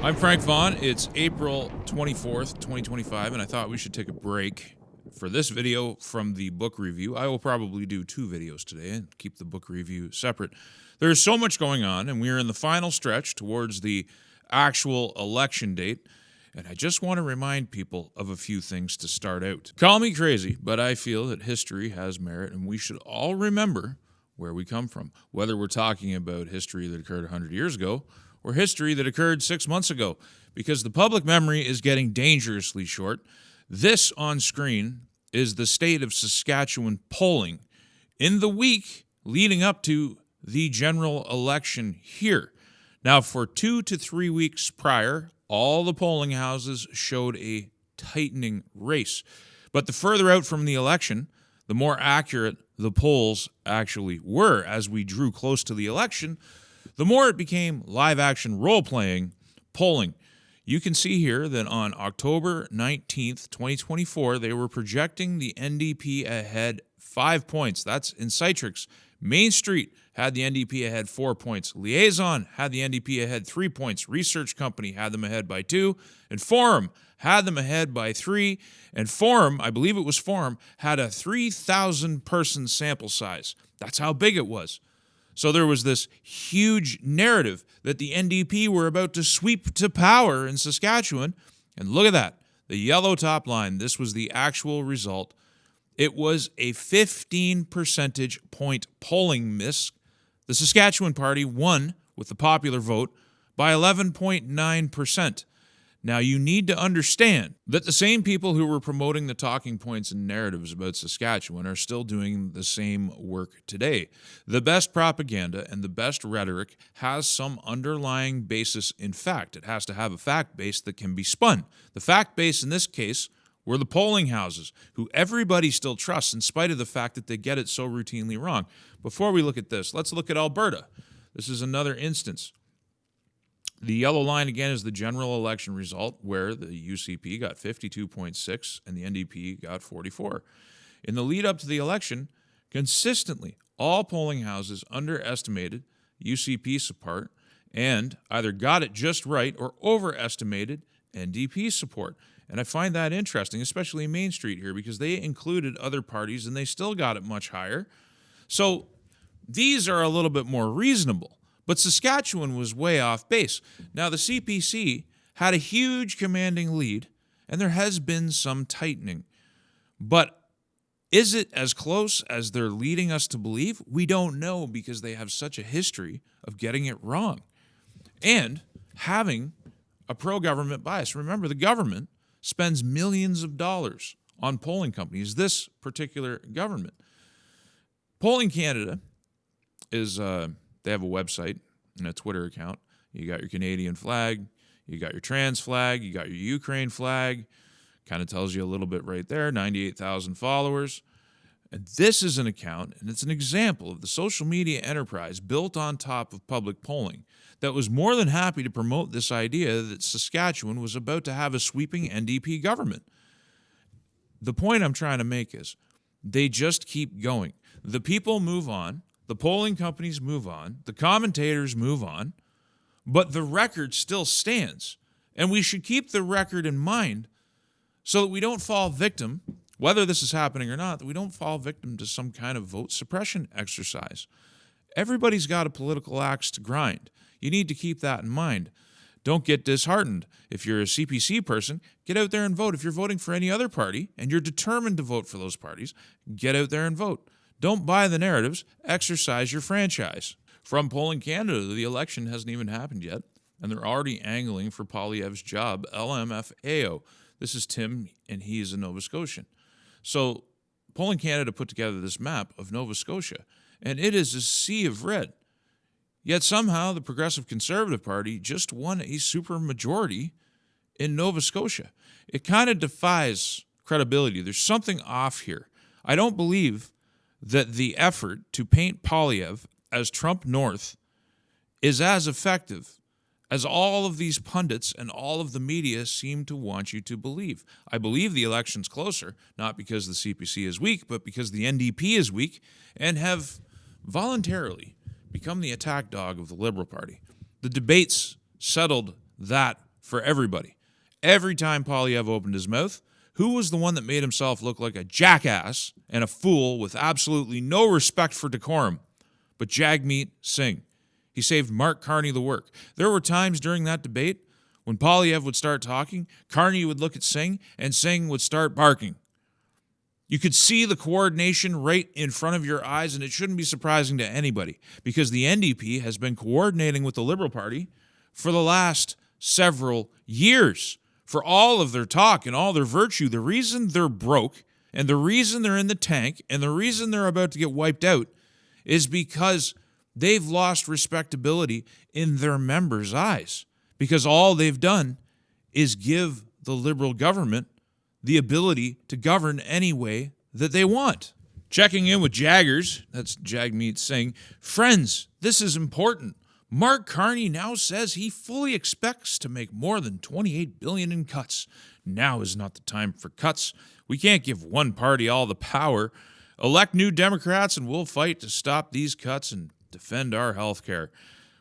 I'm Frank Vaughn. It's April 24th, 2025, and I thought we should take a break for this video from the book review. I will probably do 2 videos today and keep the book review separate. There's so much going on, and we are in the final stretch towards the actual election date, and I just want to remind people of a few things to start out. Call me crazy, but I feel that history has merit, and we should all remember where we come from, whether we're talking about history that occurred 100 years ago or history that occurred 6 months ago, because the public memory is getting dangerously short. This on screen is the state of Saskatchewan polling in the week leading up to the general election here. Now, for 2 to 3 weeks prior, all the polling houses showed a tightening race. But the further out from the election, the more accurate the polls actually were. As we drew close to the election, the more it became live-action role-playing polling. You can see here that on October 19th, 2024, they were projecting the NDP ahead 5 points. That's in Citrix. Main Street had the NDP ahead 4 points. Liaison had the NDP ahead 3 points. Research Company had them ahead by 2. And Forum had them ahead by 3. And Forum, I believe it was Forum, had a 3,000-person sample size. That's how big it was. So there was this huge narrative that the NDP were about to sweep to power in Saskatchewan. And look at that, the yellow top line. This was the actual result. It was a 15 percentage point polling miss. The Saskatchewan Party won with the popular vote by 11.9%. Now, you need to understand that the same people who were promoting the talking points and narratives about Saskatchewan are still doing the same work today. The best propaganda and the best rhetoric has some underlying basis in fact. It has to have a fact base that can be spun. The fact base in this case were the polling houses, who everybody still trusts in spite of the fact that they get it so routinely wrong. Before we look at this, let's look at Alberta. This is another instance. The yellow line, again, is the general election result, where the UCP got 52.6 and the NDP got 44. In the lead up to the election, consistently, all polling houses underestimated UCP support and either got it just right or overestimated NDP support. And I find that interesting, especially Main Street here, because they included other parties and they still got it much higher. So these are a little bit more reasonable. But Saskatchewan was way off base. Now, the CPC had a huge commanding lead, and there has been some tightening. But is it as close as they're leading us to believe? We don't know, because they have such a history of getting it wrong and having a pro-government bias. Remember, the government spends millions of dollars on polling companies, this particular government. Polling Canada is... They have a website and a Twitter account. You got your Canadian flag, you got your trans flag, you got your Ukraine flag. Kind of tells you a little bit right there, 98,000 followers. And this is an account, and it's an example of the social media enterprise built on top of public polling that was more than happy to promote this idea that Saskatchewan was about to have a sweeping NDP government. The point I'm trying to make is they just keep going. The people move on. The polling companies move on, the commentators move on, but the record still stands. And we should keep the record in mind so that we don't fall victim, whether this is happening or not, that we don't fall victim to some kind of vote suppression exercise. Everybody's got a political axe to grind. You need to keep that in mind. Don't get disheartened. If you're a CPC person, get out there and vote. If you're voting for any other party and you're determined to vote for those parties, get out there and vote. Don't buy the narratives. Exercise your franchise. From Polling Canada, the election hasn't even happened yet, and they're already angling for Poilievre's job, LMFAO. This is Tim, and he is a Nova Scotian. So Polling Canada put together this map of Nova Scotia, and it is a sea of red. Yet somehow the Progressive Conservative Party just won a supermajority in Nova Scotia. It kind of defies credibility. There's something off here. I don't believe that the effort to paint Poilievre as Trump North is as effective as all of these pundits and all of the media seem to want you to believe. I believe the election's closer, not because the CPC is weak, but because the NDP is weak and have voluntarily become the attack dog of the Liberal Party. The debates settled that for everybody. Every time Polyev opened his mouth, who was the one that made himself look like a jackass and a fool with absolutely no respect for decorum? But Jagmeet Singh. He saved Mark Carney the work. There were times during that debate when Polyev would start talking, Carney would look at Singh, and Singh would start barking. You could see the coordination right in front of your eyes, and it shouldn't be surprising to anybody because the NDP has been coordinating with the Liberal Party for the last several years. For all of their talk and all their virtue, the reason they're broke and the reason they're in the tank and the reason they're about to get wiped out is because they've lost respectability in their members' eyes. Because all they've done is give the Liberal government the ability to govern any way that they want. Checking in with Jaggers, that's Jagmeet Singh. Friends, this is important. Mark Carney now says he fully expects to make more than $28 billion in cuts. Now is not the time for cuts. We can't give one party all the power. Elect new Democrats and we'll fight to stop these cuts and defend our health care.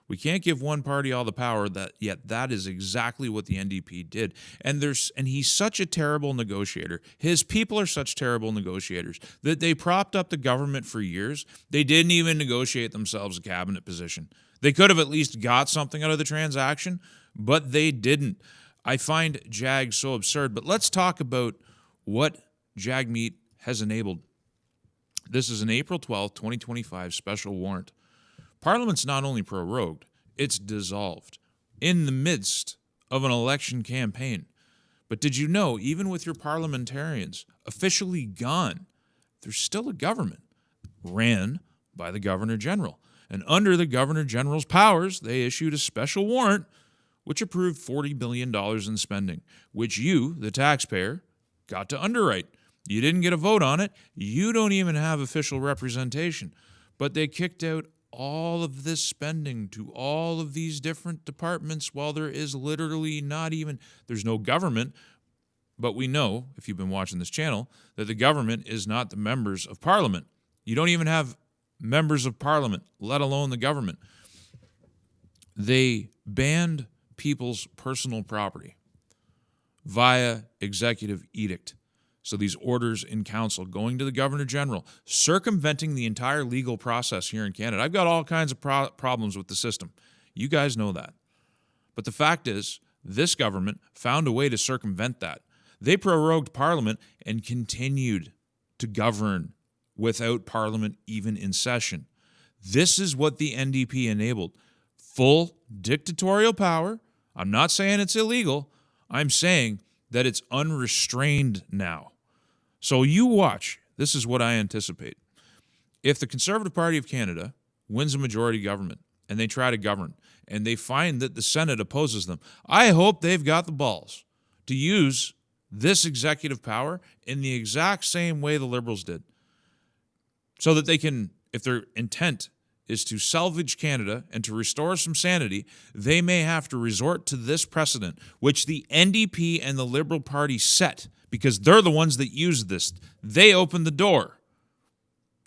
We can't give one party all the power, yet that is exactly what the NDP did. And he's such a terrible negotiator. His people are such terrible negotiators that they propped up the government for years. They didn't even negotiate themselves a cabinet position. They could have at least got something out of the transaction, but they didn't. I find Jag so absurd. But let's talk about what Jagmeet has enabled. This is an April 12th, 2025 special warrant. Parliament's not only prorogued, it's dissolved in the midst of an election campaign. But did you know, even with your parliamentarians officially gone, there's still a government ran by the Governor General. And under the Governor General's powers, they issued a special warrant which approved $40 billion in spending, which you, the taxpayer, got to underwrite. You didn't get a vote on it. You don't even have official representation. But they kicked out all of this spending to all of these different departments while there is literally there's no government. But we know, if you've been watching this channel, that the government is not the members of Parliament. You don't even have members of Parliament, let alone the government. They banned people's personal property via executive edict. So these orders in council going to the Governor General, circumventing the entire legal process here in Canada. I've got all kinds of problems with the system. You guys know that. But the fact is, this government found a way to circumvent that. They prorogued Parliament and continued to govern without Parliament even in session. This is what the NDP enabled. Full dictatorial power. I'm not saying it's illegal. I'm saying that it's unrestrained now. So you watch. This is what I anticipate. If the Conservative Party of Canada wins a majority government and they try to govern and they find that the Senate opposes them, I hope they've got the balls to use this executive power in the exact same way the Liberals did. So that they can, if their intent is to salvage Canada and to restore some sanity, they may have to resort to this precedent, which the NDP and the Liberal Party set, because they're the ones that used this. They opened the door.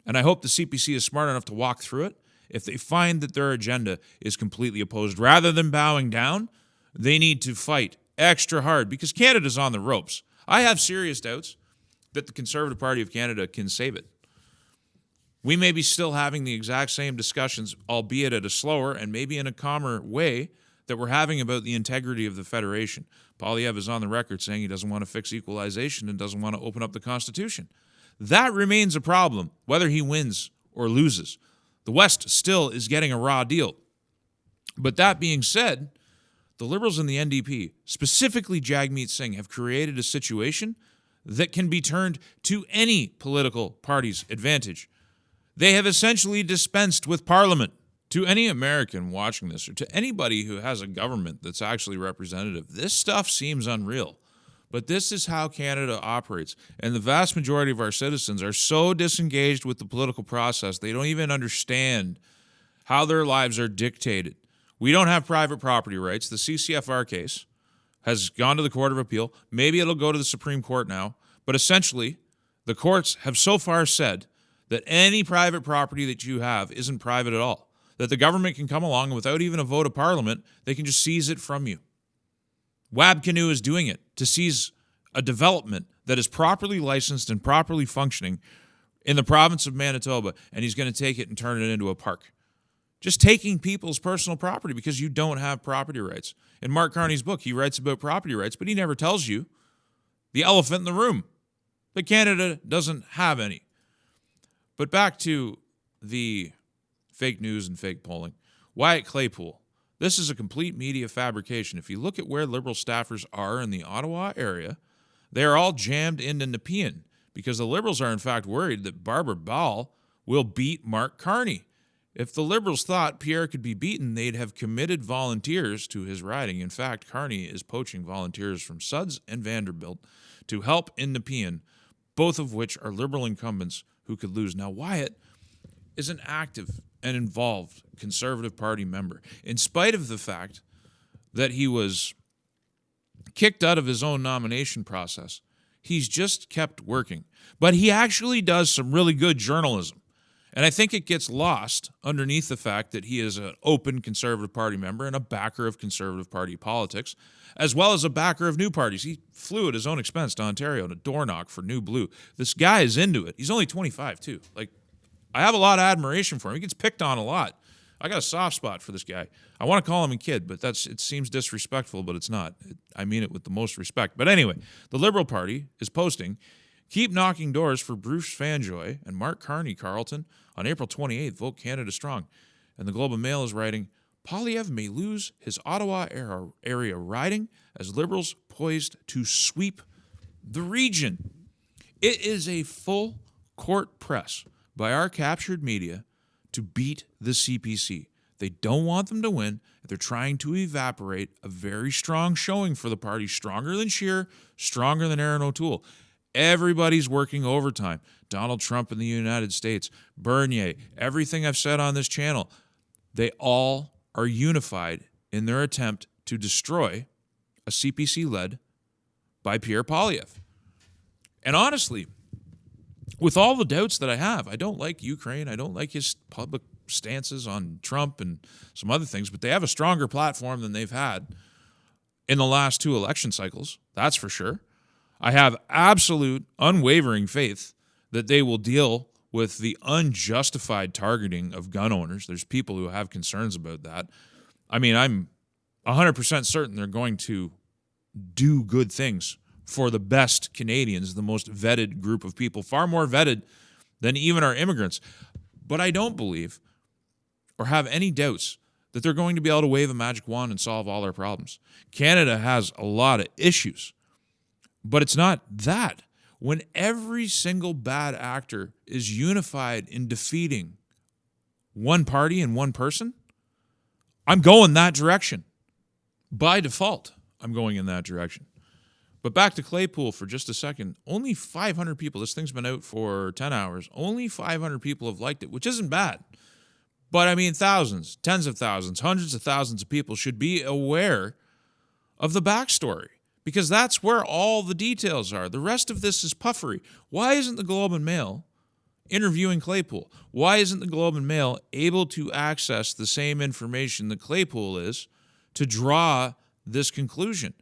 And I hope the CPC is smart enough to walk through it. If they find that their agenda is completely opposed, rather than bowing down, they need to fight extra hard because Canada's on the ropes. I have serious doubts that the Conservative Party of Canada can save it. We may be still having the exact same discussions, albeit at a slower and maybe in a calmer way, that we're having about the integrity of the Federation. Polyev is on the record saying he doesn't want to fix equalization and doesn't want to open up the Constitution. That remains a problem, whether he wins or loses. The West still is getting a raw deal. But that being said, the Liberals and the NDP, specifically Jagmeet Singh, have created a situation that can be turned to any political party's advantage. They have essentially dispensed with Parliament. To any American watching this, or to anybody who has a government that's actually representative, this stuff seems unreal. But this is how Canada operates. And the vast majority of our citizens are so disengaged with the political process, they don't even understand how their lives are dictated. We don't have private property rights. The CCFR case has gone to the Court of Appeal. Maybe it'll go to the Supreme Court now. But essentially, the courts have so far said that any private property that you have isn't private at all. That the government can come along and without even a vote of Parliament, they can just seize it from you. Wabcanoe is doing it to seize a development that is properly licensed and properly functioning in the province of Manitoba, and he's going to take it and turn it into a park. Just taking people's personal property because you don't have property rights. In Mark Carney's book, he writes about property rights, but he never tells you the elephant in the room, that Canada doesn't have any. But back to the fake news and fake polling. Wyatt Claypool. This is a complete media fabrication. If you look at where Liberal staffers are in the Ottawa area, they are all jammed into Nepean because the Liberals are in fact worried that Barbara Ball will beat Mark Carney. If the Liberals thought Pierre could be beaten, they'd have committed volunteers to his riding. In fact, Carney is poaching volunteers from Suds and Vanderbilt to help in Nepean, both of which are Liberal incumbents who could lose. Now, Wyatt is an active and involved Conservative Party member, in spite of the fact that he was kicked out of his own nomination process. He's just kept working. But he actually does some really good journalism. And I think it gets lost underneath the fact that he is an open Conservative Party member and a backer of Conservative Party politics, as well as a backer of new parties. He flew at his own expense to Ontario to door knock for New Blue. This guy is into it. He's only 25, too. Like, I have a lot of admiration for him. He gets picked on a lot. I got a soft spot for this guy. I want to call him a kid, but it seems disrespectful, but it's not. I mean it with the most respect. But anyway, the Liberal Party is posting, "Keep knocking doors for Bruce Fanjoy and Mark Carney, Carleton. On April 28th, vote Canada strong." And the Globe and Mail is writing, "Poilievre may lose his Ottawa area riding as Liberals poised to sweep the region." It is a full court press by our captured media to beat the CPC. They don't want them to win. They're trying to evaporate a very strong showing for the party, stronger than Scheer, stronger than Erin O'Toole. Everybody's working overtime. Donald Trump in the United States, Bernier, everything I've said on this channel, they all are unified in their attempt to destroy a CPC led by Pierre Poilievre. And honestly, with all the doubts that I have, I don't like Ukraine. I don't like his public stances on Trump and some other things, but they have a stronger platform than they've had in the last two election cycles. That's for sure. I have absolute, unwavering faith that they will deal with the unjustified targeting of gun owners. There's people who have concerns about that. I mean, I'm 100% certain they're going to do good things for the best Canadians, the most vetted group of people, far more vetted than even our immigrants. But I don't believe or have any doubts that they're going to be able to wave a magic wand and solve all our problems. Canada has a lot of issues, but it's not that. When every single bad actor is unified in defeating one party and one person, I'm going that direction. By default, I'm going in that direction. But back to Claypool for just a second. Only 500 people, this thing's been out for 10 hours, only 500 people have liked it, which isn't bad. But I mean, thousands, tens of thousands, hundreds of thousands of people should be aware of the backstory, because that's where all the details are. The rest of this is puffery. Why isn't the Globe and Mail interviewing Claypool? Why isn't the Globe and Mail able to access the same information that Claypool is to draw this conclusion?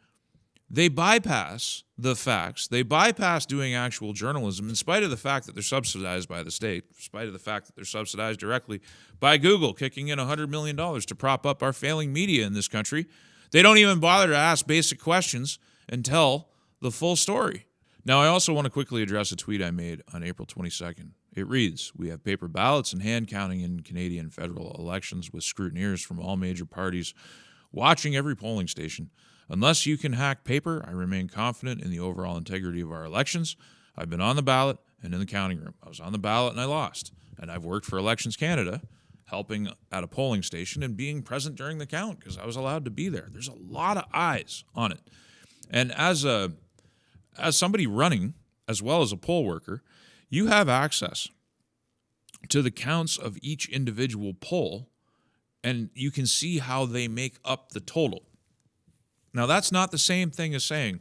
They bypass the facts. They bypass doing actual journalism in spite of the fact that they're subsidized by the state, in spite of the fact that they're subsidized directly by Google, kicking in $100 million to prop up our failing media in this country. They don't even bother to ask basic questions and tell the full story. Now, I also want to quickly address a tweet I made on April 22nd. It reads, "We have paper ballots and hand counting in Canadian federal elections with scrutineers from all major parties watching every polling station. Unless you can hack paper, I remain confident in the overall integrity of our elections. I've been on the ballot and in the counting room. I was on the ballot and I lost. And I've worked for Elections Canada, helping at a polling station and being present during the count because I was allowed to be there." There's a lot of eyes on it. And as somebody running, as well as a poll worker, you have access to the counts of each individual poll, and you can see how they make up the total. Now, that's not the same thing as saying,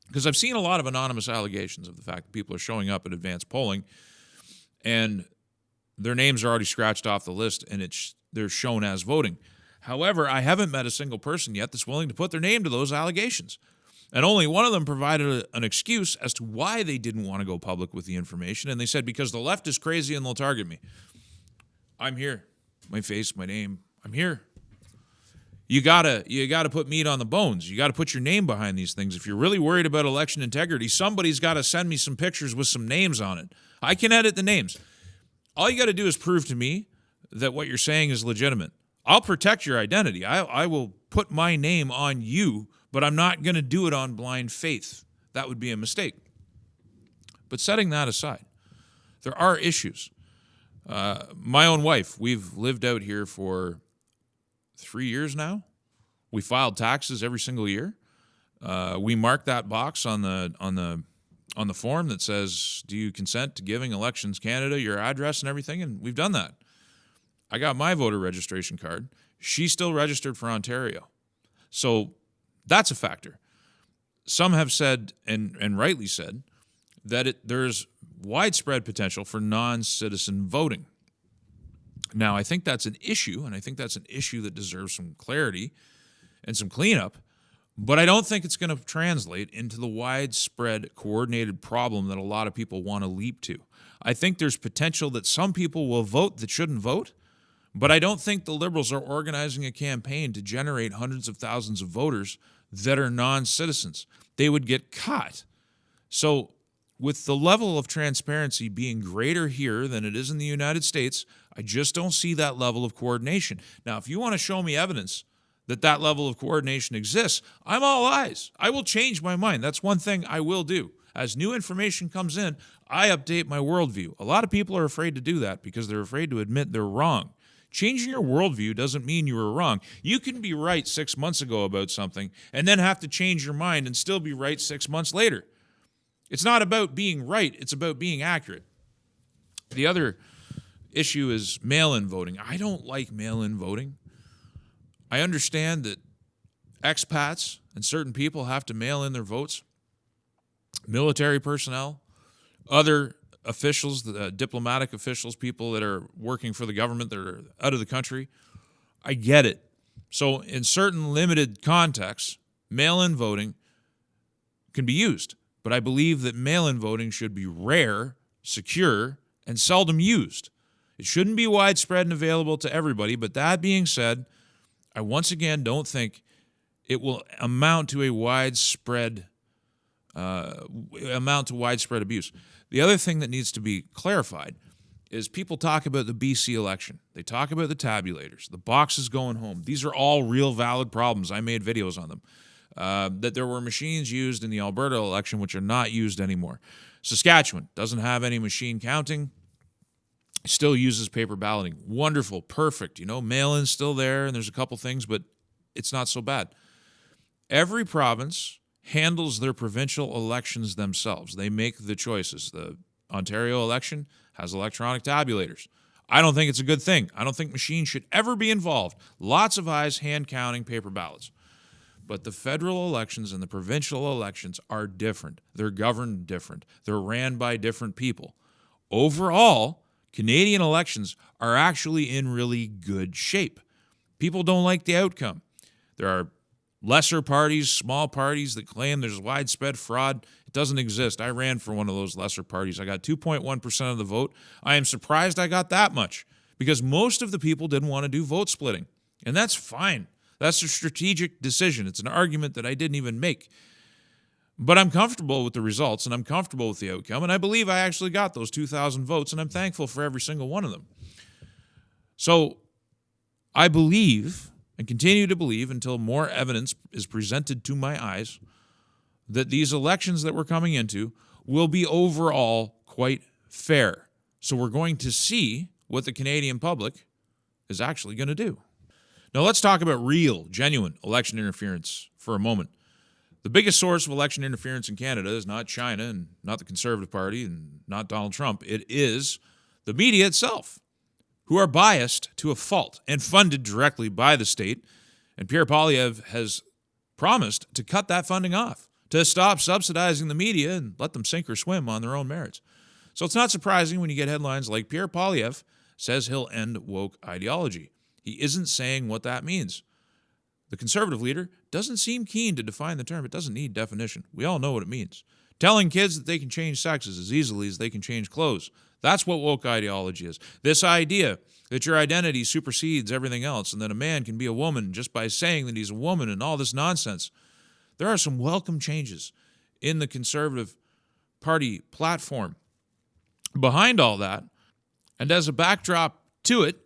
because I've seen a lot of anonymous allegations of the fact that people are showing up at advanced polling and their names are already scratched off the list and they're shown as voting. However, I haven't met a single person yet that's willing to put their name to those allegations. And only one of them provided an excuse as to why they didn't want to go public with the information. And they said, because the left is crazy and they'll target me. I'm here. My face, my name. I'm here. You gotta put meat on the bones. You gotta put your name behind these things. If you're really worried about election integrity, somebody's got to send me some pictures with some names on it. I can edit the names. All you got to do is prove to me that what you're saying is legitimate. I'll protect your identity. I will put my name on you, but I'm not going to do it on blind faith. That would be a mistake. But setting that aside, there are issues. My own wife, we've lived out here for 3 years now. We filed taxes every single year. We mark that box on the form that says, do you consent to giving Elections Canada your address and everything? And we've done that. I got my voter registration card. She's still registered for Ontario. So that's a factor. Some have said, and rightly said, that there's widespread potential for non-citizen voting. Now, I think that's an issue, and I think that's an issue that deserves some clarity and some cleanup, but I don't think it's going to translate into the widespread coordinated problem that a lot of people want to leap to. I think there's potential that some people will vote that shouldn't vote, but I don't think the Liberals are organizing a campaign to generate hundreds of thousands of voters that are non-citizens. They would get caught. So with the level of transparency being greater here than it is in the United States, I just don't see that level of coordination. Now, if you want to show me evidence that that level of coordination exists, I'm all eyes. I will change my mind. That's one thing I will do. As new information comes in, I update my worldview. A lot of people are afraid to do that because they're afraid to admit they're wrong. Changing your worldview doesn't mean you were wrong. You can be right 6 months ago about something and then have to change your mind and still be right 6 months later. It's not about being right. It's about being accurate. The other issue is mail-in voting. I don't like mail-in voting. I understand that expats and certain people have to mail in their votes. Military personnel, other officials, diplomatic officials, people that are working for the government that are out of the country. I get it. So in certain limited contexts, mail-in voting can be used. But I believe that mail-in voting should be rare, secure, and seldom used. It shouldn't be widespread and available to everybody. But that being said, I once again don't think it will amount to widespread abuse. The other thing that needs to be clarified is people talk about the BC election. They talk about the tabulators, the boxes going home. These are all real valid problems. I made videos on them. That there were machines used in the Alberta election which are not used anymore. Saskatchewan doesn't have any machine counting. Still uses paper balloting. Wonderful, perfect. Mail-in's still there, and there's a couple things, but it's not so bad. Every province handles their provincial elections themselves. They make the choices. The Ontario election has electronic tabulators. I don't think it's a good thing. I don't think machines should ever be involved. Lots of eyes hand-counting paper ballots. But the federal elections and the provincial elections are different. They're governed different. They're ran by different people. Overall, Canadian elections are actually in really good shape. People don't like the outcome. There are lesser parties, small parties that claim there's widespread fraud. It doesn't exist. I ran for one of those lesser parties. I got 2.1% of the vote. I am surprised I got that much because most of the people didn't want to do vote splitting. And that's fine. That's a strategic decision. It's an argument that I didn't even make. But I'm comfortable with the results, and I'm comfortable with the outcome, and I believe I actually got those 2,000 votes, and I'm thankful for every single one of them. So I believe, and continue to believe until more evidence is presented to my eyes, that these elections that we're coming into will be overall quite fair. So we're going to see what the Canadian public is actually going to do. Now let's talk about real, genuine election interference for a moment. The biggest source of election interference in Canada is not China and not the Conservative Party and not Donald Trump. It is the media itself, who are biased to a fault and funded directly by the state. And Pierre Poilievre has promised to cut that funding off, to stop subsidizing the media and let them sink or swim on their own merits. So it's not surprising when you get headlines like Pierre Poilievre says he'll end woke ideology. He isn't saying what that means. The conservative leader doesn't seem keen to define the term. It doesn't need definition. We all know what it means. Telling kids that they can change sexes as easily as they can change clothes. That's what woke ideology is. This idea that your identity supersedes everything else and that a man can be a woman just by saying that he's a woman and all this nonsense. There are some welcome changes in the Conservative Party platform. Behind all that, and as a backdrop to it,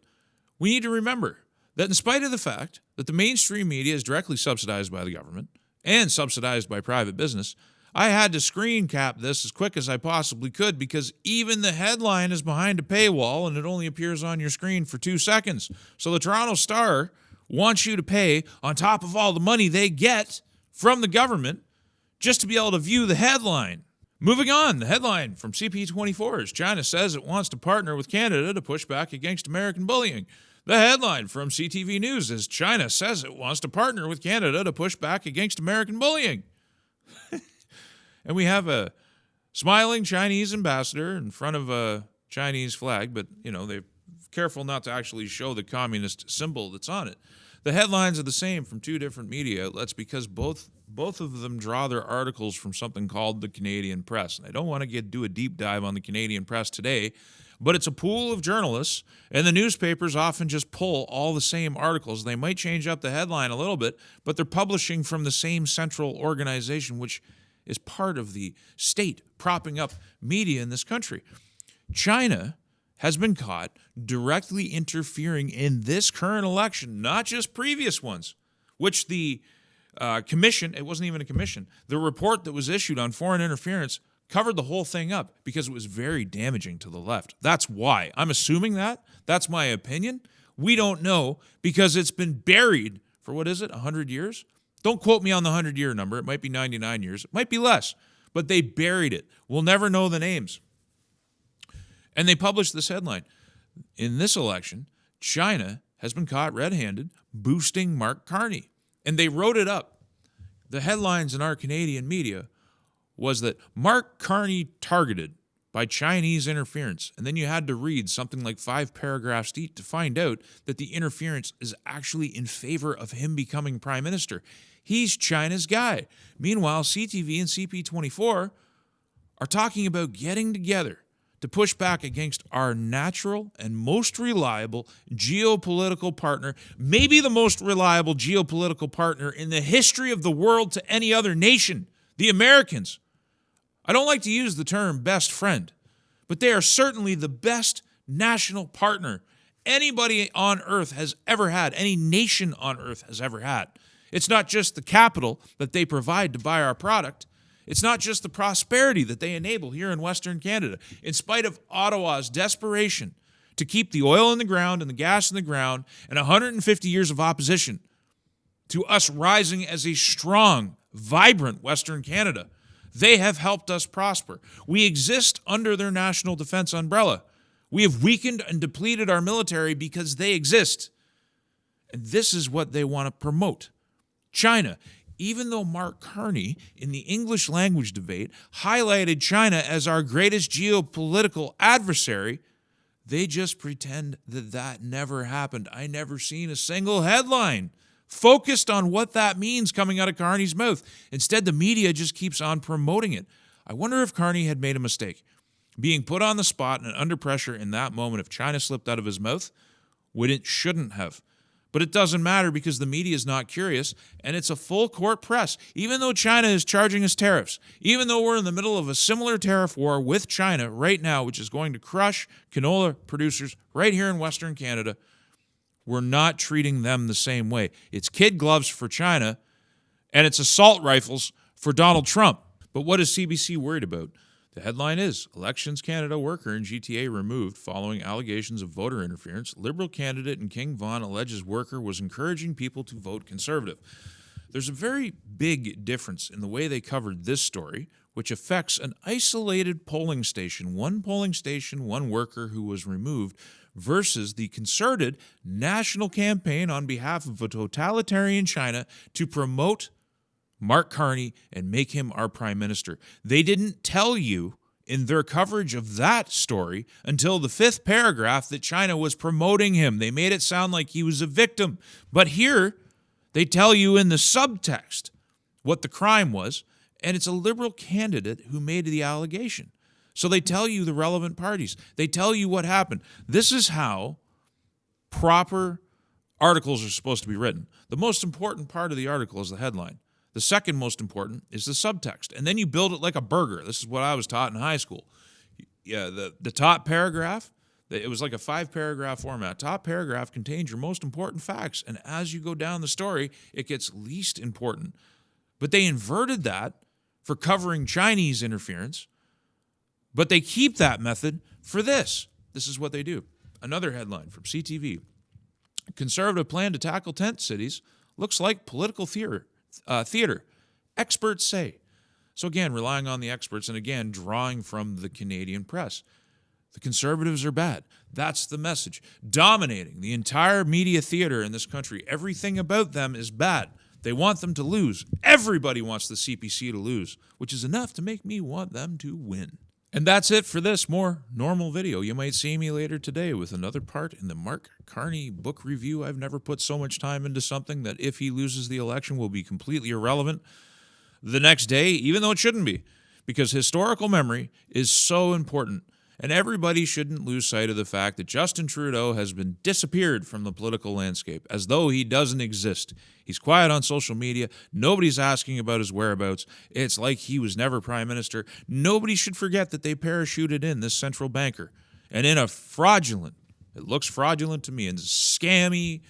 we need to remember that in spite of the fact that the mainstream media is directly subsidized by the government and subsidized by private business, I had to screen cap this as quick as I possibly could because even the headline is behind a paywall and it only appears on your screen for 2 seconds. So the Toronto Star wants you to pay on top of all the money they get from the government just to be able to view the headline. Moving on, the headline from CP24 is China says it wants to partner with Canada to push back against American bullying. The headline from CTV News is China says it wants to partner with Canada to push back against American bullying. And we have a smiling Chinese ambassador in front of a Chinese flag, but, they're careful not to actually show the communist symbol that's on it. The headlines are the same from 2 different media outlets because both of them draw their articles from something called the Canadian Press. And I don't want to do a deep dive on the Canadian Press today, but it's a pool of journalists, and the newspapers often just pull all the same articles. They might change up the headline a little bit, but they're publishing from the same central organization, which is part of the state propping up media in this country. China has been caught directly interfering in this current election, not just previous ones, which the commission, it wasn't even a commission, the report that was issued on foreign interference covered the whole thing up because it was very damaging to the left. That's why. I'm assuming that. That's my opinion. We don't know because it's been buried for, 100 years? Don't quote me on the 100-year number. It might be 99 years. It might be less. But they buried it. We'll never know the names. And they published this headline. In this election, China has been caught red-handed boosting Mark Carney. And they wrote it up. The headlines in our Canadian media was that Mark Carney targeted by Chinese interference. And then you had to read something like 5 paragraphs deep to find out that the interference is actually in favor of him becoming prime minister. He's China's guy. Meanwhile, CTV and CP24 are talking about getting together to push back against our natural and most reliable geopolitical partner, maybe the most reliable geopolitical partner in the history of the world to any other nation, the Americans. I don't like to use the term best friend, but they are certainly the best national partner anybody on earth has ever had, any nation on earth has ever had. It's not just the capital that they provide to buy our product. It's not just the prosperity that they enable here in Western Canada. In spite of Ottawa's desperation to keep the oil in the ground and the gas in the ground and 150 years of opposition to us rising as a strong, vibrant Western Canada, they have helped us prosper. We exist under their national defense umbrella. We have weakened and depleted our military because they exist. And this is what they want to promote. China, even though Mark Carney in the English language debate highlighted China as our greatest geopolitical adversary, they just pretend that that never happened. I never seen a single headline focused on what that means coming out of Carney's mouth. Instead, the media just keeps on promoting it. I wonder if Carney had made a mistake. Being put on the spot and under pressure in that moment, if China slipped out of his mouth, shouldn't have. But it doesn't matter because the media is not curious, and it's a full court press. Even though China is charging us tariffs, even though we're in the middle of a similar tariff war with China right now, which is going to crush canola producers right here in Western Canada, we're not treating them the same way. It's kid gloves for China, and it's assault rifles for Donald Trump. But what is CBC worried about? The headline is, Elections Canada worker in GTA removed following allegations of voter interference. Liberal candidate in King Vaughan alleges worker was encouraging people to vote Conservative. There's a very big difference in the way they covered this story, which affects an isolated polling station, one worker who was removed, versus the concerted national campaign on behalf of a totalitarian China to promote Mark Carney and make him our prime minister. They didn't tell you in their coverage of that story until the 5th paragraph that China was promoting him. They made it sound like he was a victim. But here, they tell you in the subtext what the crime was, and it's a liberal candidate who made the allegation. So they tell you the relevant parties. They tell you what happened. This is how proper articles are supposed to be written. The most important part of the article is the headline. The second most important is the subtext. And then you build it like a burger. This is what I was taught in high school. Yeah, the top paragraph, it was like a 5-paragraph format. Top paragraph contains your most important facts. And as you go down the story, it gets least important. But they inverted that for covering Chinese interference. But they keep that method for this. This is what they do. Another headline from CTV. Conservative plan to tackle tent cities looks like political theater. Experts say. So again, relying on the experts and again, drawing from the Canadian press. The Conservatives are bad. That's the message. Dominating the entire media theater in this country. Everything about them is bad. They want them to lose. Everybody wants the CPC to lose, which is enough to make me want them to win. And that's it for this more normal video. You might see me later today with another part in the Mark Carney book review. I've never put so much time into something that if he loses the election will be completely irrelevant the next day, even though it shouldn't be, because historical memory is so important. And everybody shouldn't lose sight of the fact that Justin Trudeau has been disappeared from the political landscape as though he doesn't exist. He's quiet on social media. Nobody's asking about his whereabouts. It's like he was never prime minister. Nobody should forget that they parachuted in this central banker. And in a fraudulent, it looks fraudulent to me, and scammy,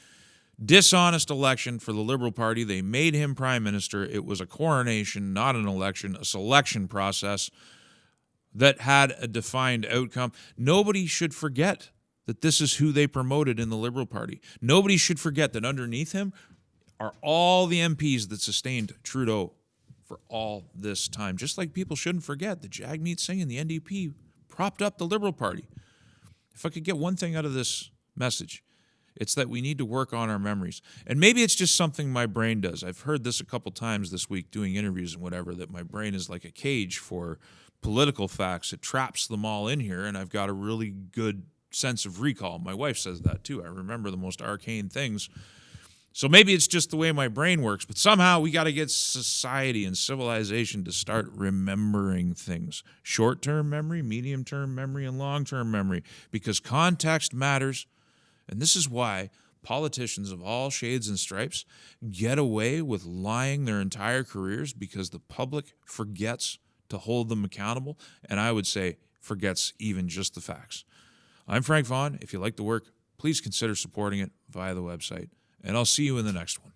dishonest election for the Liberal Party, they made him prime minister. It was a coronation, not an election, a selection process that had a defined outcome. Nobody should forget that this is who they promoted in the Liberal Party. Nobody should forget that underneath him are all the MPs that sustained Trudeau for all this time. Just like people shouldn't forget that Jagmeet Singh and the NDP propped up the Liberal Party. If I could get one thing out of this message, it's that we need to work on our memories. And maybe it's just something my brain does. I've heard this a couple times this week doing interviews and whatever, that my brain is like a cage for political facts. It traps them all in here, and I've got a really good sense of recall. My wife says that too. I remember the most arcane things. So maybe it's just the way my brain works, but somehow we got to get society and civilization to start remembering things. Short-term memory, medium-term memory, and long-term memory, because context matters. And this is why politicians of all shades and stripes get away with lying their entire careers, because the public forgets to hold them accountable, and I would say forgets even just the facts. I'm Frank Vaughn. If you like the work, please consider supporting it via the website, and I'll see you in the next one.